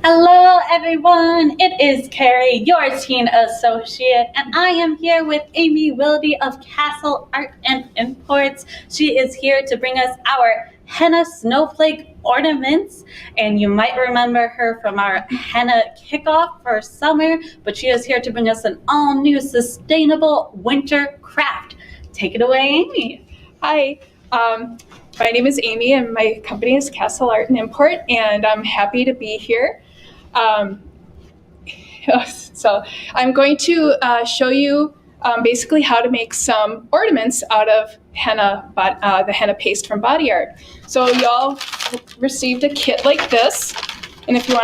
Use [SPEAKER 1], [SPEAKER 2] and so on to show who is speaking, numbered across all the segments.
[SPEAKER 1] Hello everyone, it is Carrie, your teen associate, and I am here with Amy Wilde of CastleArt and Imports. She is here to bring us our henna snowflake ornaments, and you might remember her from our henna kickoff for summer, but she is here to bring us an all-new sustainable winter craft. Take it away, Amy.
[SPEAKER 2] Hi. My name is Amy and my company is CastleArt and Import, and I'm happy to be here. So I'm going to show you basically how to make some ornaments out of henna, the henna paste from Body Art. So y'all received a kit like this, and if you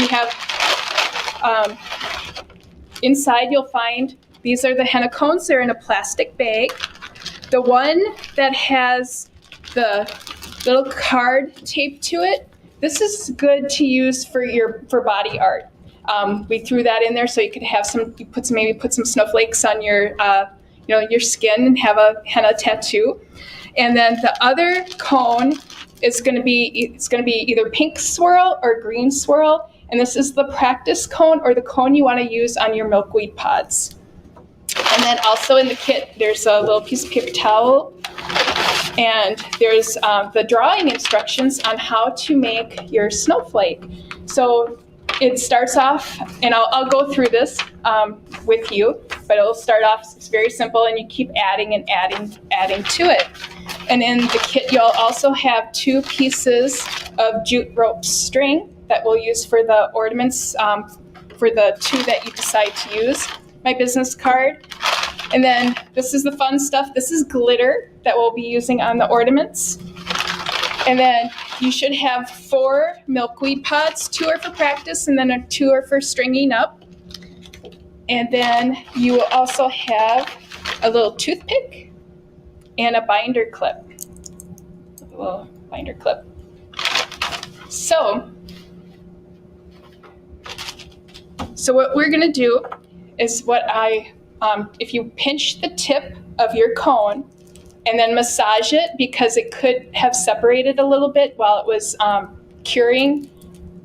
[SPEAKER 2] have inside you'll find these are the henna cones. They're in a plastic bag. The one that has the little card taped to it, this is good to use for body art. We threw that in there so you could have maybe put some snowflakes on your your skin and have a henna tattoo. And then the other cone is going to be either pink swirl or green swirl, and this is the practice cone or the cone you want to use on your milkweed pods. And then also in the kit, there's a little piece of paper towel, and there's the drawing instructions on how to make your snowflake. So it starts off, and I'll go through this with you, but it'll start off, it's very simple, and you keep adding and adding to it. And in the kit, you'll also have 2 pieces of jute rope string that we'll use for the ornaments, for the 2 that you decide to use. My business card, and then this is the fun stuff. This is glitter that we'll be using on the ornaments. And then you should have 4 milkweed pods. 2 are for practice, and then 2 are for stringing up. And then you will also have a little toothpick and a binder clip. A little binder clip. So what we're gonna do is if you pinch the tip of your cone and then massage it, because it could have separated a little bit while it was curing,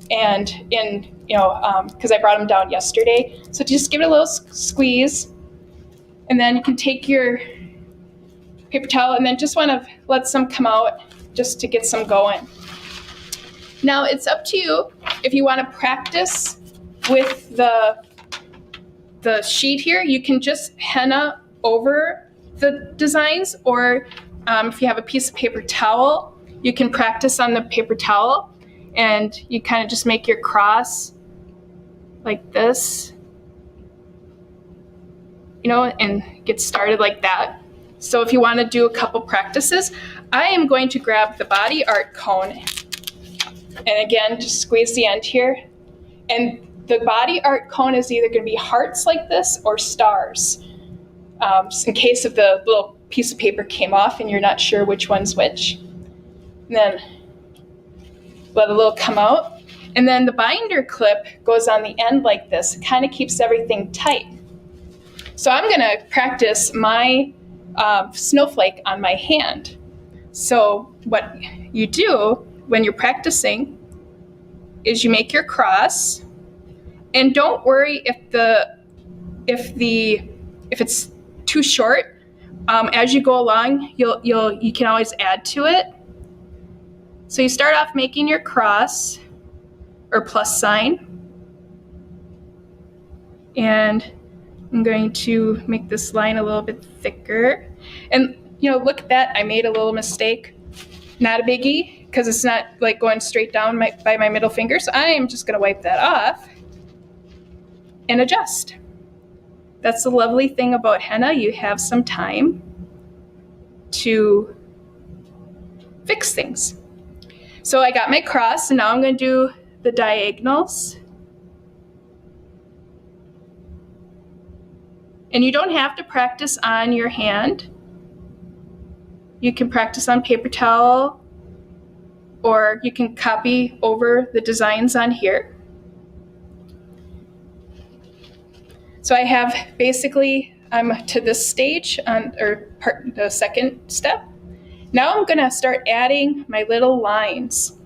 [SPEAKER 2] and because I brought them down yesterday. So just give it a little squeeze, and then you can take your paper towel and then just want to let some come out just to get some going. Now it's up to you if you want to practice with the sheet here. You can just henna over the designs, or if you have a piece of paper towel, you can practice on the paper towel, and you kind of just make your cross like this, and get started like that. So if you want to do a couple practices, I am going to grab the Body Art cone, and again, just squeeze the end here, and the Body Art cone is either going to be hearts like this or stars. In case of the little piece of paper came off and you're not sure which one's which. And then let a little come out. And then the binder clip goes on the end like this. It kind of keeps everything tight. So I'm going to practice my snowflake on my hand. So what you do when you're practicing is you make your cross. And don't worry if it's too short. As you go along, you can always add to it. So you start off making your cross or plus sign, and I'm going to make this line a little bit thicker. And look at that, I made a little mistake. Not a biggie, because it's not like going straight down by my middle finger. So I am just going to wipe that off and adjust. That's the lovely thing about henna. You have some time to fix things. So I got my cross, and now I'm going to do the diagonals. And you don't have to practice on your hand. You can practice on paper towel, or you can copy over the designs on here. So I have I'm to this stage the second step. Now I'm going to start adding my little lines.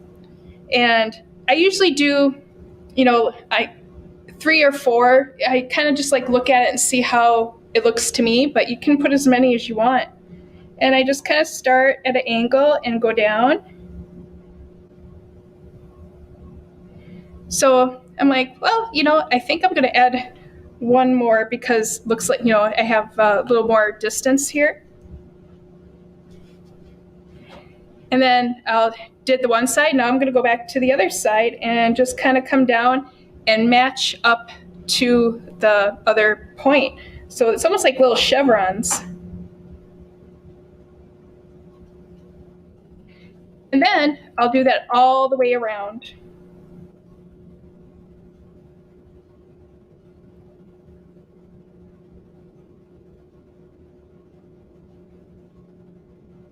[SPEAKER 2] And I usually do 3 or 4, I kind of just like look at it and see how it looks to me, but you can put as many as you want. And I just kind of start at an angle and go down. So I'm like, well, I think I'm going to add one more because it looks like, I have a little more distance here. And then I'll did the one side. Now I'm going to go back to the other side and just kind of come down and match up to the other point. So it's almost like little chevrons. And then I'll do that all the way around.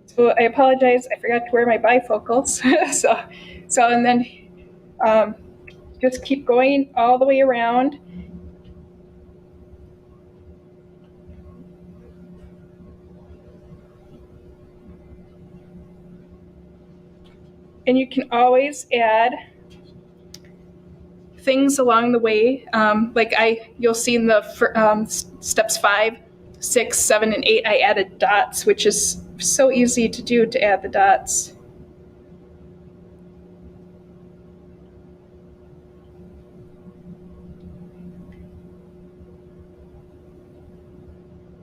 [SPEAKER 2] So I apologize, I forgot to wear my bifocals. so and then just keep going all the way around. And you can always add things along the way. You'll see in the steps 5, 6, 7, and 8, I added dots, which is so easy to do, to add the dots.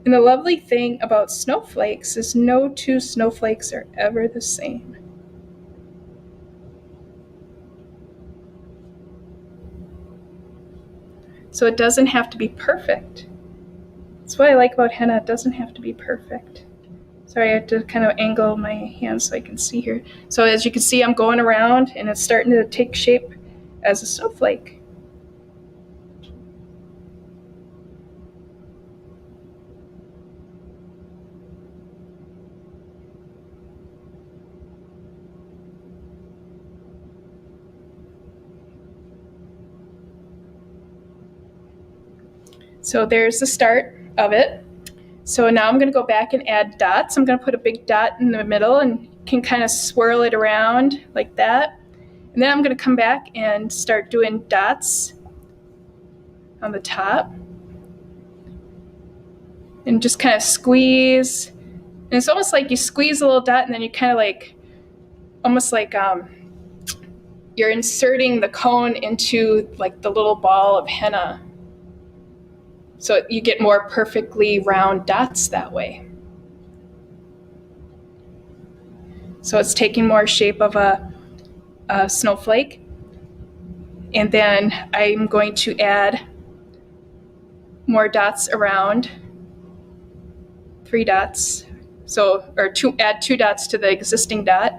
[SPEAKER 2] And the lovely thing about snowflakes is no two snowflakes are ever the same. So it doesn't have to be perfect. That's what I like about henna. It doesn't have to be perfect. Sorry, I have to kind of angle my hand so I can see here. So as you can see, I'm going around and it's starting to take shape as a snowflake. So there's the start of it. So now I'm going to go back and add dots. I'm going to put a big dot in the middle and can kind of swirl it around like that. And then I'm going to come back and start doing dots on the top. And just kind of squeeze. And it's almost like you squeeze a little dot and then you kind of like, almost like you're inserting the cone into like the little ball of henna. So you get more perfectly round dots that way. So it's taking more shape of a snowflake. And then I'm going to add more dots around, 3 dots. Add 2 dots to the existing dot.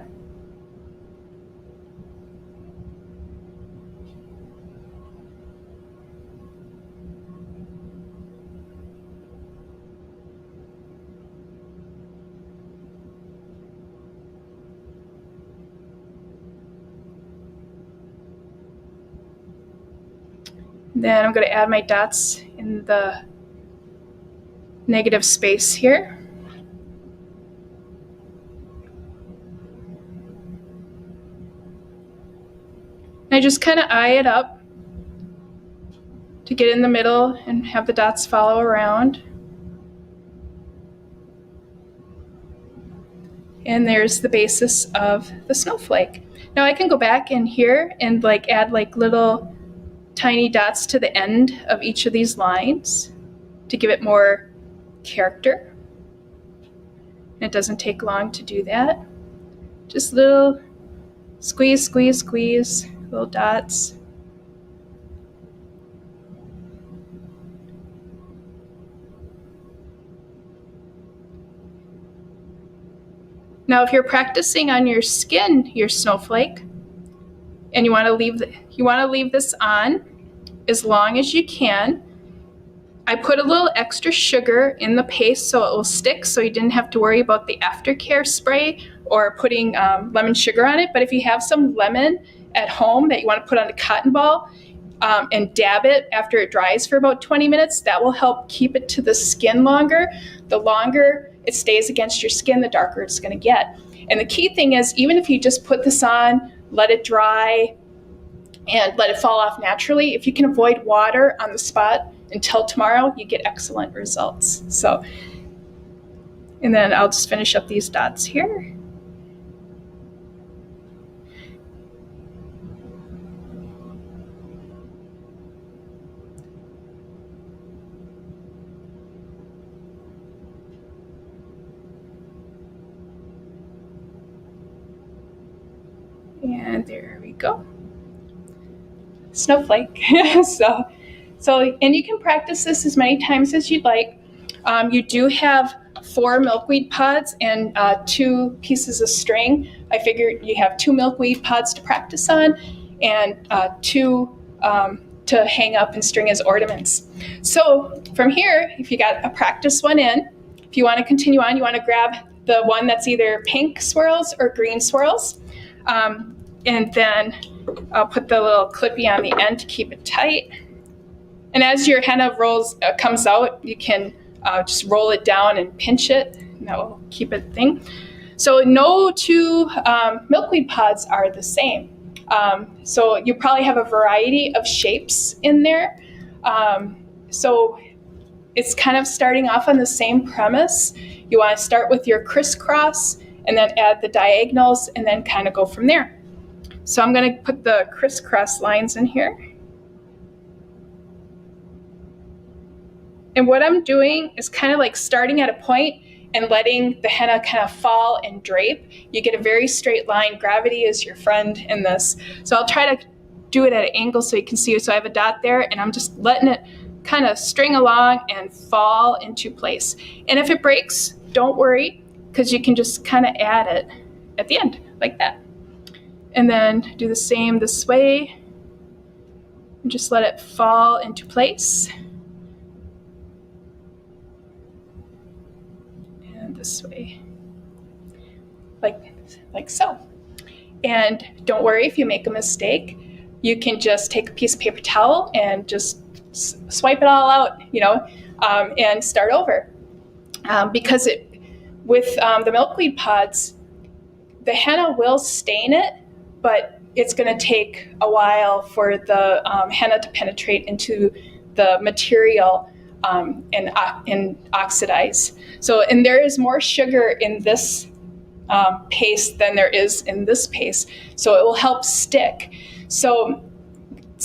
[SPEAKER 2] Then I'm going to add my dots in the negative space here. And I just kind of eye it up to get in the middle and have the dots follow around. And there's the basis of the snowflake. Now I can go back in here and add little tiny dots to the end of each of these lines to give it more character. And it doesn't take long to do that. Just little squeeze, squeeze, squeeze, little dots. Now, if you're practicing on your skin, your snowflake, and you want to leave this on as long as you can, I put a little extra sugar in the paste so it will stick, so you didn't have to worry about the aftercare spray or putting lemon sugar on it. But if you have some lemon at home that you want to put on a cotton ball and dab it after it dries for about 20 minutes, that will help keep it to the skin longer. The longer it stays against your skin, the darker it's going to get. And the key thing is, even if you just put this on, let it dry, and let it fall off naturally. If you can avoid water on the spot until tomorrow, you get excellent results. So, and then I'll just finish up these dots here. And there we go. Snowflake. so, and you can practice this as many times as you'd like. You do have 4 milkweed pods and 2 pieces of string. I figured you have 2 milkweed pods to practice on and 2 to hang up and string as ornaments. So from here, if you got a practice one in, if you want to continue on, you want to grab the one that's either pink swirls or green swirls. And then I'll put the little clippy on the end to keep it tight. And as your henna comes out, you can just roll it down and pinch it, and that will keep it thing. So no 2 milkweed pods are the same. So you probably have a variety of shapes in there. So it's kind of starting off on the same premise. You want to start with your crisscross and then add the diagonals and then kind of go from there. So I'm going to put the crisscross lines in here. And what I'm doing is kind of like starting at a point and letting the henna kind of fall and drape. You get a very straight line. Gravity is your friend in this. So I'll try to do it at an angle so you can see it. So I have a dot there, and I'm just letting it kind of string along and fall into place. And if it breaks, don't worry, because you can just kind of add it at the end like that. And then do the same this way. And just let it fall into place. And this way, like so. And don't worry if you make a mistake. You can just take a piece of paper towel and just swipe it all out, and start over. Because with the milkweed pods, the henna will stain it, but it's going to take a while for the henna to penetrate into the material and oxidize. So, and there is more sugar in this paste than there is in this paste, so it will help stick. So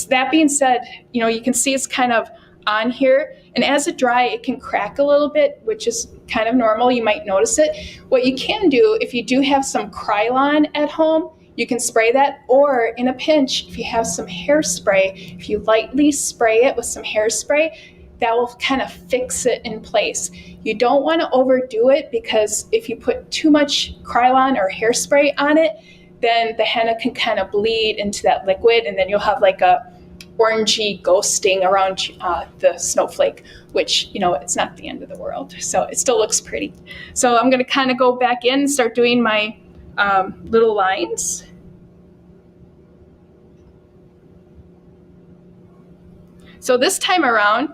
[SPEAKER 2] that being said, you can see it's kind of on here, and as it dries, it can crack a little bit, which is kind of normal. You might notice it. What you can do, if you do have some Krylon at home, you can spray that, or in a pinch, if you have some hairspray, if you lightly spray it with some hairspray, that will kind of fix it in place. You don't want to overdo it, because if you put too much Krylon or hairspray on it, then the henna can kind of bleed into that liquid, and then you'll have like a orangey ghosting around the snowflake, which, it's not the end of the world. So it still looks pretty. So I'm going to kind of go back in and start doing my little lines. So this time around,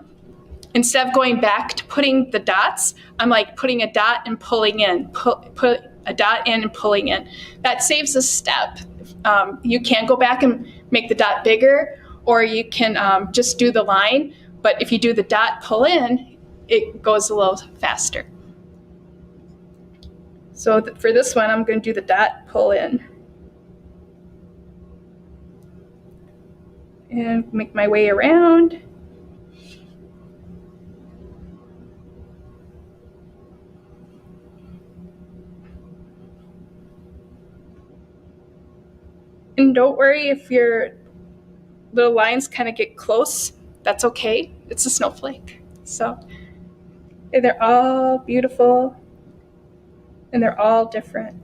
[SPEAKER 2] instead of going back to putting the dots, I'm like putting a dot and pulling in, put a dot in and pulling in. That saves a step. You can go back and make the dot bigger, or you can just do the line. But if you do the dot pull in, it goes a little faster. So for this one, I'm going to do the dot pull in. And make my way around. And don't worry if your little lines kind of get close. That's okay. It's a snowflake. So they're all beautiful, and they're all different.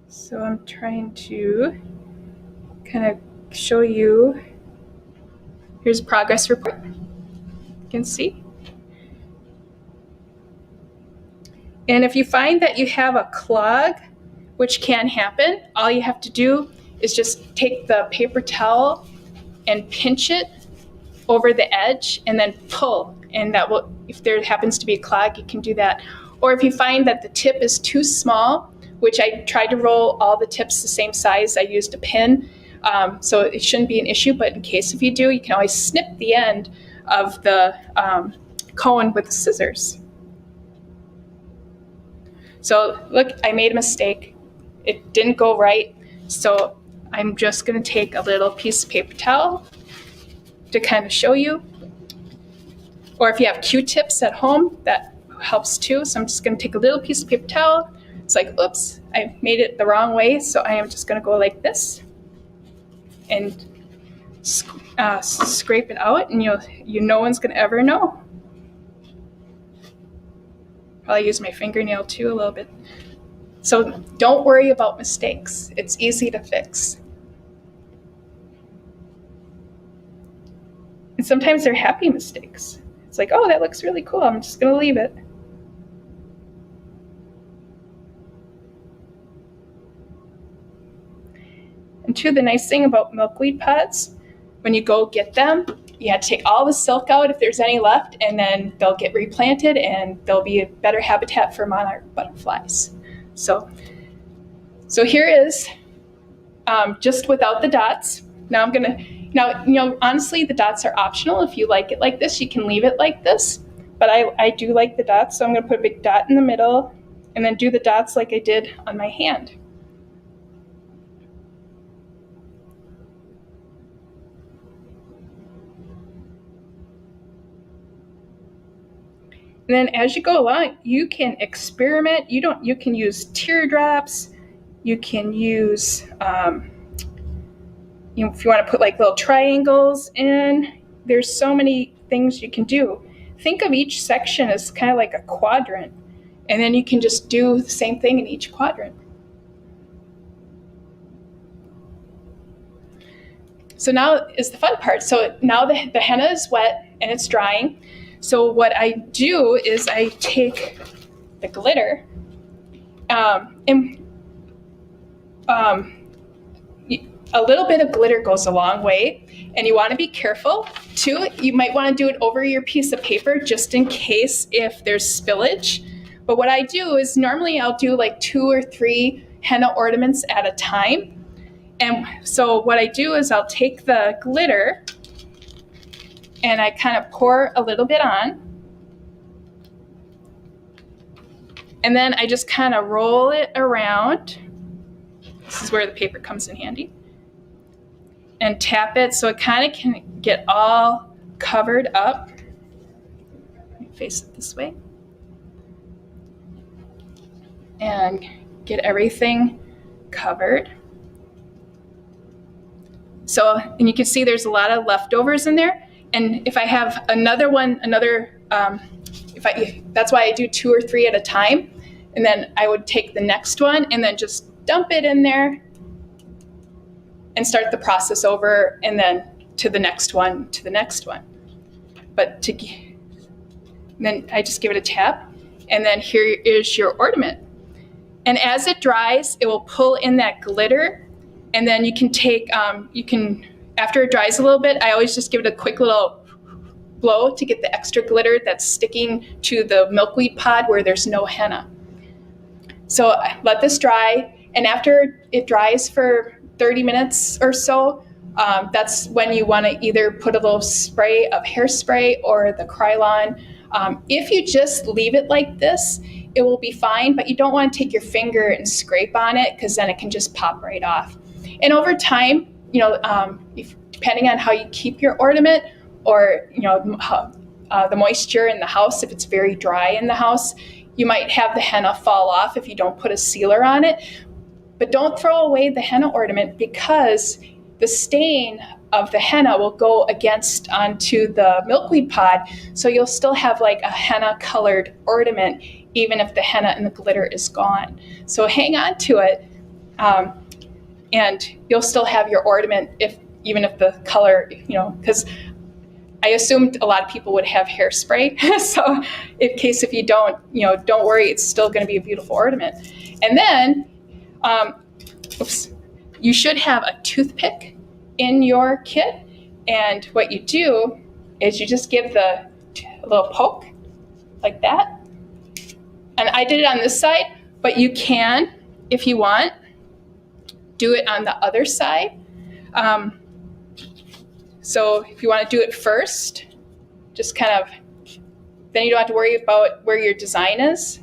[SPEAKER 2] So I'm trying to kind of show you. Here's a progress report. You can see. And if you find that you have a clog, which can happen, all you have to do is just take the paper towel and pinch it over the edge and then pull. And that will, if there happens to be a clog, you can do that. Or if you find that the tip is too small, which I tried to roll all the tips the same size, I used a pin. So it shouldn't be an issue, but in case if you do, you can always snip the end of the cone with the scissors. So look, I made a mistake. It didn't go right. So I'm just gonna take a little piece of paper towel to kind of show you. Or if you have Q-tips at home, that helps too. So I'm just gonna take a little piece of paper towel. It's like, oops, I made it the wrong way. So I am just gonna go like this and scrape it out, and no one's gonna ever know. Probably use my fingernail too a little bit. So don't worry about mistakes. It's easy to fix. And sometimes they're happy mistakes. It's like, oh, that looks really cool. I'm just gonna leave it. And too, the nice thing about milkweed pods, when you go get them, you have to take all the silk out if there's any left, and then they'll get replanted and they'll be a better habitat for monarch butterflies. So here is just without the dots. Now honestly, the dots are optional. If you like it like this, you can leave it like this. But I do like the dots, so I'm gonna put a big dot in the middle and then do the dots like I did on my hand. And then as you go along, you can experiment. You can use teardrops. You can use, if you want to put like little triangles in, there's so many things you can do. Think of each section as kind of like a quadrant, and then you can just do the same thing in each quadrant. So now is the fun part. So now the henna is wet and it's drying. So what I do is I take the glitter and a little bit of glitter goes a long way, and you want to be careful too. You might want to do it over your piece of paper just in case if there's spillage. But what I do is normally I'll do like 2 or 3 henna ornaments at a time. And so what I do is I'll take the glitter and I kind of pour a little bit on. And then I just kind of roll it around. This is where the paper comes in handy. And tap it so it kind of can get all covered up. Let me face it this way. And get everything covered. So, and you can see there's a lot of leftovers in there. And if I have another one, that's why I do 2 or 3 at a time. And then I would take the next one and then just dump it in there and start the process over, and then to the next one, to the next one. But then I just give it a tap, and then here is your ornament. And as it dries, it will pull in that glitter, and then you can take, after it dries a little bit, I always just give it a quick little blow to get the extra glitter that's sticking to the milkweed pod where there's no henna. So I let this dry, and after it dries for 30 minutes or so, that's when you want to either put a little spray of hairspray or the Krylon. If you just leave it like this, it will be fine, but you don't want to take your finger and scrape on it because then it can just pop right off. And over time, depending on how you keep your ornament, or the moisture in the house, if it's very dry in the house, you might have the henna fall off if you don't put a sealer on it. But don't throw away the henna ornament, because the stain of the henna will go onto the milkweed pod, so you'll still have like a henna colored ornament even if the henna and the glitter is gone. So hang on to it, and you'll still have your ornament even if the color, because I assumed a lot of people would have hairspray. So in case if you don't worry, it's still going to be a beautiful ornament. And then you should have a toothpick in your kit, And what you do is you just give a little poke like that. And I did it on this side, but you can, if you want, do it on the other side. So if you want to do it first, just kind of, then you don't have to worry about where your design is.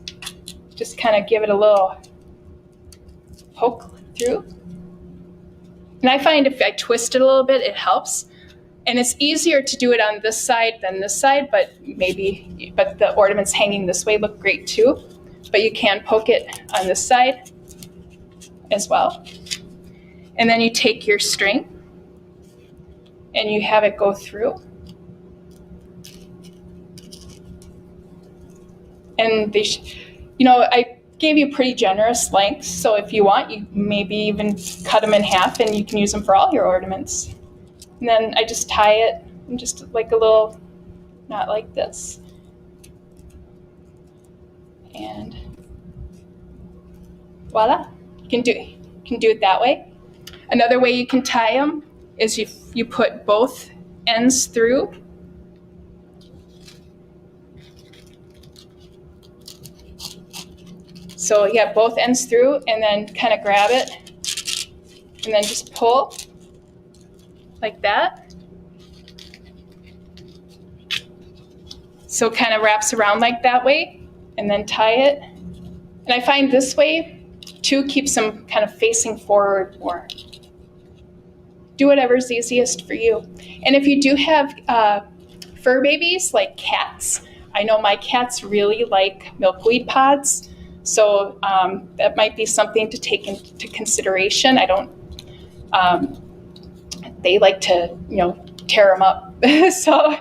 [SPEAKER 2] Just kind of give it a little poke through. And I find if I twist it a little bit, it helps. And it's easier to do it on this side than this side, but the ornaments hanging this way look great too. But you can poke it on this side as well. And then you take your string and you have it go through. And I gave you pretty generous lengths, so if you want, you maybe even cut them in half and you can use them for all your ornaments. And then I just tie it, and just like a little knot like this. And voila, you can do it that way. Another way you can tie them is you put both ends through. So you have both ends through, and then kind of grab it, and then just pull like that. So it kind of wraps around like that way, and then tie it. And I find this way too keeps them kind of facing forward more. Do whatever's easiest for you. And if you do have fur babies like cats, I know my cats really like milkweed pods. So that might be something to take into consideration. They like to, tear them up. So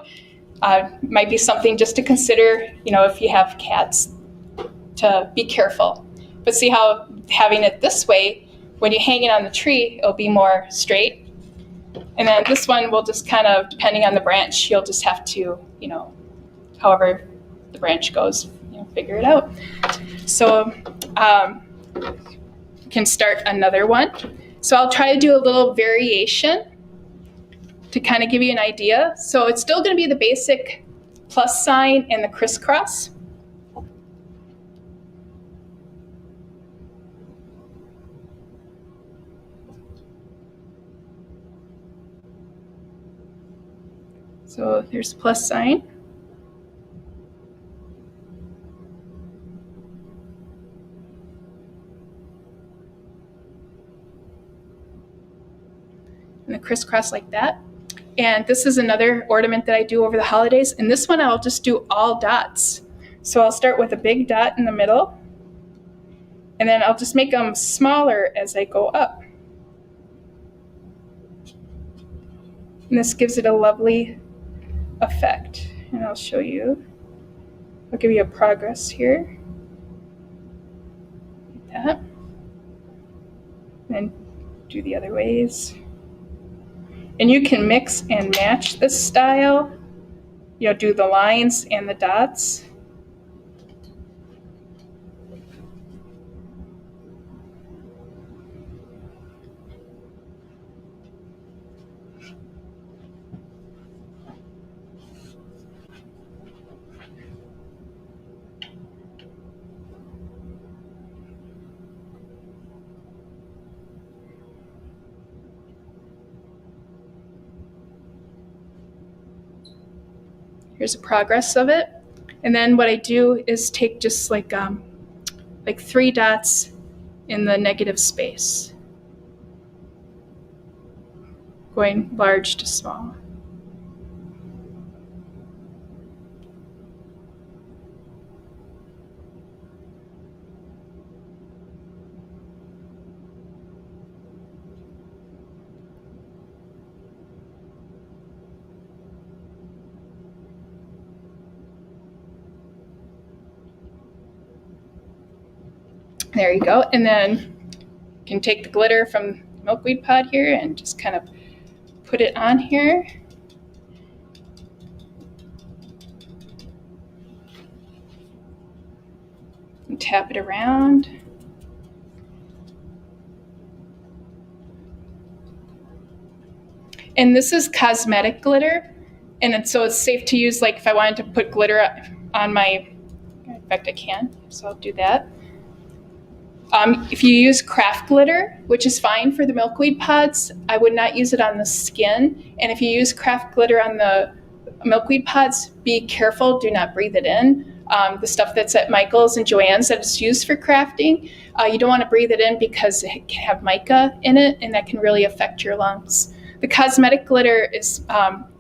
[SPEAKER 2] might be something just to consider, if you have cats, to be careful. But see how having it this way, when you hang it on the tree, it'll be more straight. And then this one will just kind of, depending on the branch, you'll just have to, however the branch goes, figure it out. So you can start another one. So I'll try to do a little variation to kind of give you an idea. So it's still going to be the basic plus sign and the crisscross. So there's plus sign. And the crisscross like that. And this is another ornament that I do over the holidays. And this one I'll just do all dots. So I'll start with a big dot in the middle. And then I'll just make them smaller as I go up. And this gives it a lovely effect. And I'll show you. I'll give you a progress here. Like that. And then do the other ways. And you can mix and match this style. Do the lines and the dots. Here's a progress of it. And then what I do is take just like 3 dots in the negative space, going large to small. There you go. And then you can take the glitter from the milkweed pod here and just kind of put it on here. And tap it around. And this is cosmetic glitter. So it's safe to use, like if I wanted to put glitter on my, in fact I can, so I'll do that. If you use craft glitter, which is fine for the milkweed pods, I would not use it on the skin. And if you use craft glitter on the milkweed pods, be careful, do not breathe it in. The stuff that's at Michael's and Joann's that is used for crafting, you don't want to breathe it in because it can have mica in it, and that can really affect your lungs. The cosmetic glitter is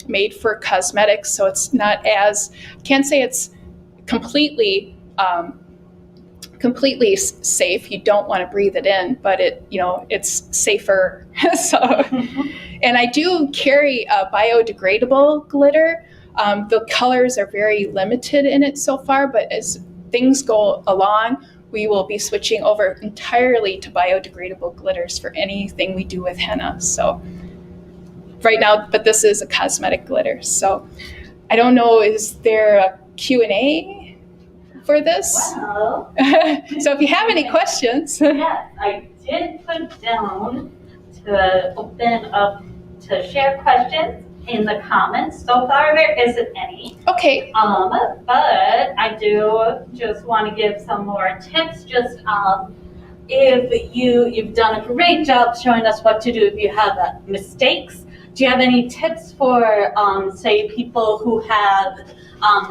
[SPEAKER 2] made for cosmetics, so it's not as, I can't say it's completely safe. You don't want to breathe it in, but it's safer. And I do carry a biodegradable glitter. The colors are very limited in it so far, but as things go along, we will be switching over entirely to biodegradable glitters for anything we do with henna. So right now, but this is a cosmetic glitter. So I don't know, is there a Q&A for this?
[SPEAKER 1] Well,
[SPEAKER 2] so if you have any questions.
[SPEAKER 1] Yes, I did put down to open up to share questions in the comments. So far there isn't any.
[SPEAKER 2] Okay.
[SPEAKER 1] But I do just want to give some more tips. Just if you've done a great job showing us what to do if you have mistakes. Do you have any tips for say people who have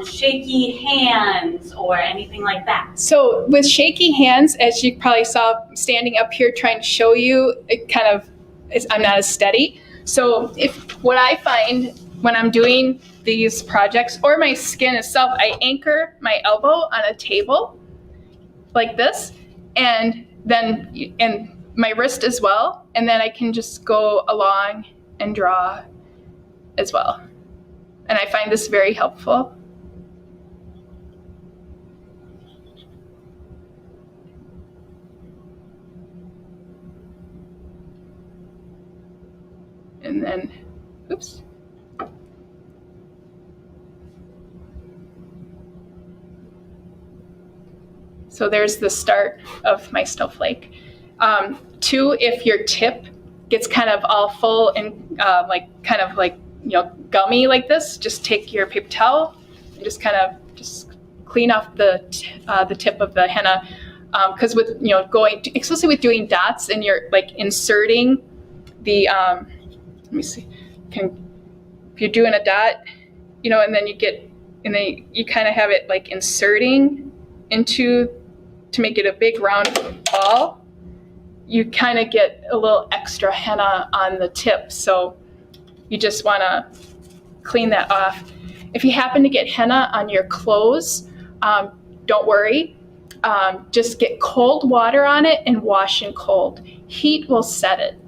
[SPEAKER 1] shaky hands or anything like that?
[SPEAKER 2] So with shaky hands, as you probably saw standing up here trying to show you, it kind of I'm not as steady. So what I find when I'm doing these projects or my skin itself, I anchor my elbow on a table like this, and my wrist as well, and then I can just go along and draw as well. And I find this very helpful. And then, oops. So there's the start of my snowflake. Two, if your tip gets kind of all full and gummy like this, just take your paper towel and just clean off the tip of the henna. Because with especially with doing dots and you're like inserting the let me see. If you're doing a dot, and then you kind of have it like inserting into to make it a big round ball, you kind of get a little extra henna on the tip. So you just want to clean that off. If you happen to get henna on your clothes, don't worry. Just get cold water on it and wash in cold. Heat will set it.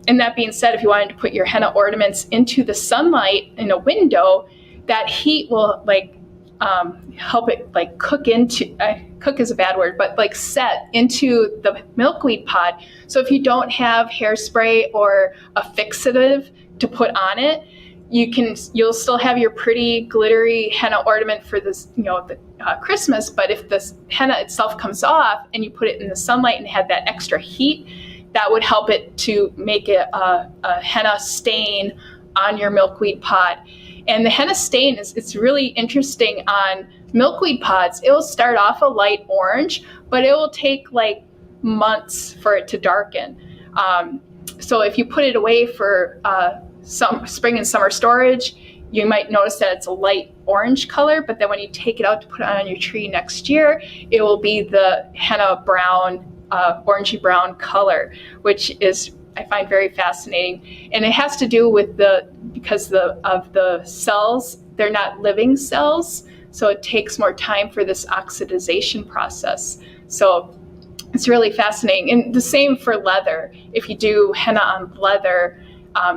[SPEAKER 2] And that being said, if you wanted to put your henna ornaments into the sunlight in a window, that heat will help it cook is a bad word, but set into the milkweed pod. So if you don't have hairspray or a fixative to put on it, you'll still have your pretty glittery henna ornament for this, Christmas. But if the henna itself comes off and you put it in the sunlight and have that extra heat, that would help it to make it a henna stain on your milkweed pod. And the henna stain it's really interesting on milkweed pods. It will start off a light orange, but it will take like months for it to darken. So if you put it away for some spring and summer storage, you might notice that it's a light orange color, but then when you take it out to put it on your tree next year, it will be the henna brown, orangey brown color, which is I find very fascinating. And it has to do with because of the cells, they're not living cells, so it takes more time for this oxidization process. So it's really fascinating. And the same for leather. If you do henna on leather,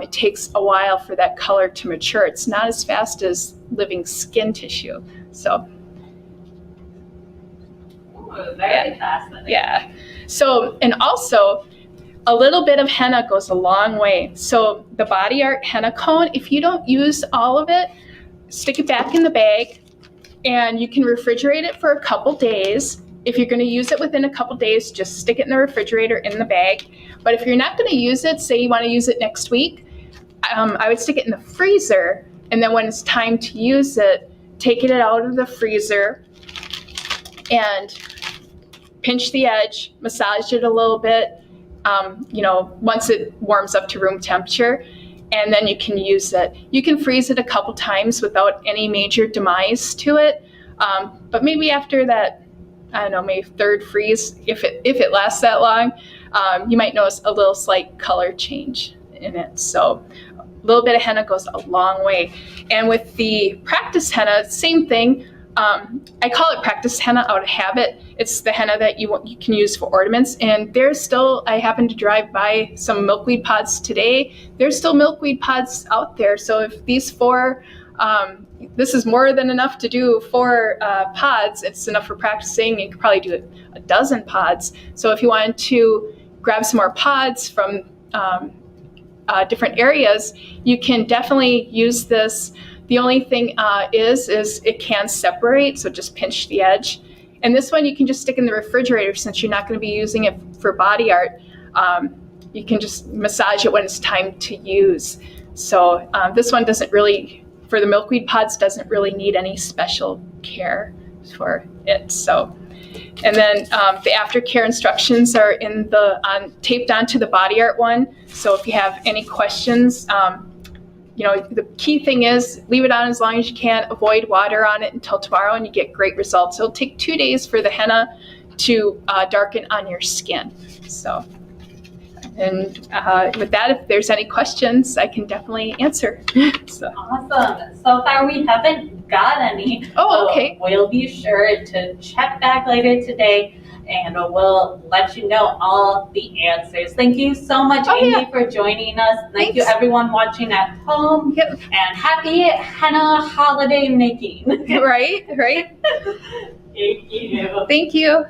[SPEAKER 2] it takes a while for that color to mature. It's not as fast as living skin tissue. So
[SPEAKER 1] very fascinating.
[SPEAKER 2] Yeah. So, and also, a little bit of henna goes a long way. So the body art henna cone, if you don't use all of it, stick it back in the bag, and you can refrigerate it for a couple days. If you're going to use it within a couple days, just stick it in the refrigerator in the bag. But if you're not going to use it, say you want to use it next week, I would stick it in the freezer, and then when it's time to use it, take it out of the freezer and pinch the edge, massage it a little bit, once it warms up to room temperature, and then you can use it. You can freeze it a couple times without any major demise to it, but maybe after that, I don't know, maybe third freeze, if it lasts that long, you might notice a little slight color change in it. So a little bit of henna goes a long way. And with the practice henna, same thing. I call it practice henna out of habit. It's the henna that you can use for ornaments. And there's still, I happened to drive by some milkweed pods today. There's still milkweed pods out there. So if these 4, this is more than enough to do 4 pods. It's enough for practicing. You could probably do a dozen pods. So if you wanted to grab some more pods from different areas, you can definitely use this. The only thing is it can separate, so just pinch the edge. And this one you can just stick in the refrigerator since you're not going to be using it for body art. You can just massage it when it's time to use. So this one doesn't really, for the milkweed pods, doesn't really need any special care for it. So, and then the aftercare instructions are taped onto the body art one. So if you have any questions, the key thing is leave it on as long as you can, avoid water on it until tomorrow, and you get great results. It'll take 2 days for the henna to darken on your skin. So, and with that, if there's any questions, I can definitely answer. So.
[SPEAKER 1] Awesome. So far, we haven't got any.
[SPEAKER 2] Oh, okay.
[SPEAKER 1] We'll be sure to check back later today, and we'll let you know all the answers. Thank you so much, Amy, for joining us. Thank you, everyone watching at home.
[SPEAKER 2] Yep.
[SPEAKER 1] And happy henna holiday making.
[SPEAKER 2] Right.
[SPEAKER 1] Thank you.
[SPEAKER 2] Thank you.